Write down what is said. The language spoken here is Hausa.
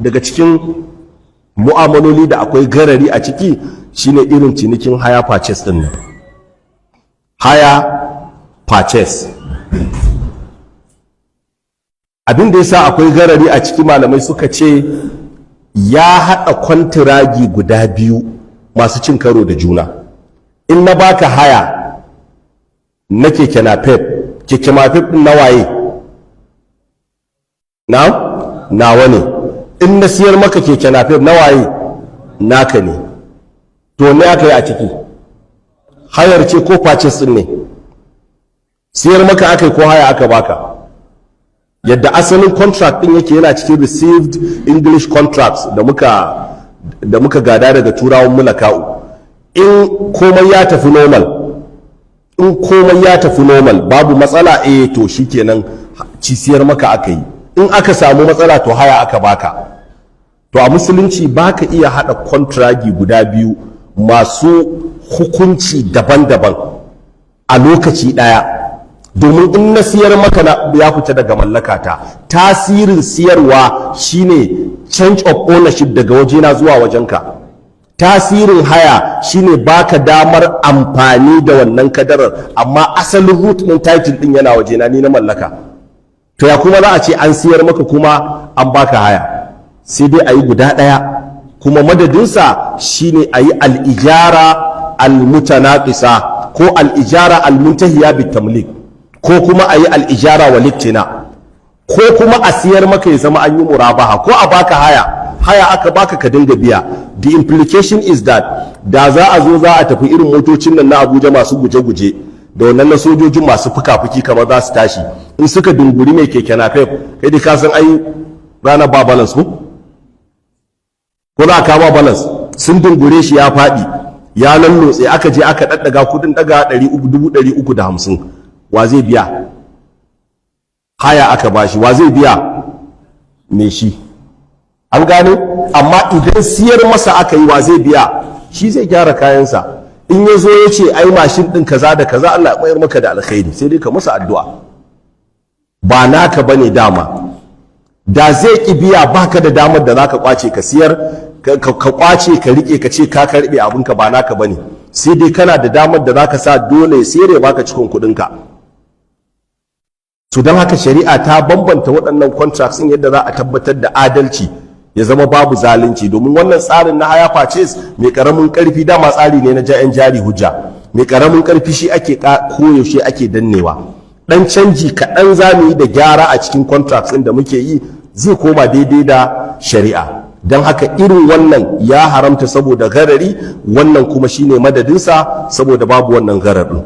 daga cikin mu'amaloli da akwai garari a ciki shine irin cinikin haya purchase din nan. Haya purchase, abin da yasa akwai garari a ciki malamai suka ce ya haɗa kwantiragi guda biyu masu cin karo da juna. In na baka haya na keke napep, keke napep din nawaye? Nawa ne. In na siyar maka keke napep nawaye? Naka ne. To me aka yi a ciki? Hayar ce ko purchase din ne? Siyar maka aka yi ko haya aka baka? Yadda asalin contract din yake yana cikin received English contracts da muka gada daga turawan mulaka'u. In komai ya tafi normal, babu matsala, to shikenan siyar maka aka yi. In aka samu matsala to haya aka baka. To a musulunci baka iya hada kontragi guda biyu masu hukunci daban-daban a lokaci daya, domin in na siyar maka ya fita daga mallakata. Tasirin siyarwa shine change of ownership daga wajena zuwa wajenka. Tasirin haya shine baka damar amfani da wannan kadarar, amma asalin root din title din yana wajena, ni na mallaka. To ya kuma za a ce an siyar maka kuma an baka haya? Sai dai a yi guda ɗaya, kuma madadinsa shine a yi al'ijara al-mutanaqisa ko al'ijara al-muntahiya bitamlik, ko kuma a yi al'ijara walittina, ko kuma a siyar maka ya zama an yi murabaha, ko a baka haya aka baka ka dinga biya. The implication is that da za a zo za a tafi irin motocin nan na Abuja masu guje-guje da wannan na sojojin masu fuka-fuki kamar za su tashi, in suka dunguri mai keke napep, kai da ka san ai ranar ba balance ko za a kama balance, sun dungure shi ya faɗi ya lallotse, aka je aka ɗaɗɗaga kudin ɗaga 350. Wa zai biya? Haya aka bashi, wa zai biya? Me shi. An gane? Amma idan siyar masa aka yi, wa zai biya? Shi zai gyara kayansa. In ya zo ya ce ai mashin ɗin kaza da kaza, Allah ya mayar maka da alkhairi, sai dai ka masa addu'a. Ba naka bane dama. Da zai ki biya, baka da damar da zaka kwace ka siyar, ka kwace ka rike ka ce ka karbe abinka, ba naka bane. Sai dai kana da damar da zaka sa dole ya siyar ya baka cikon kuɗinka. To don haka shari'a ta bambanta waɗannan contracts ɗin yadda za a tabbatar da adalci, ya zama babu zalunci. Domin wannan tsarin na haya purchase mai karamin karfi, dama tsari ne na ja'in jari hujja. Mai karamin karfi shi ake koyaushe ake dannewa. Dan canji kaɗan za mu yi da gyara a cikin contracts ɗin da muke yi, zai koma daidai da shari'a. Don haka irin wannan ya haramta saboda garari, wannan kuma shine madadinsa saboda babu wannan gararin.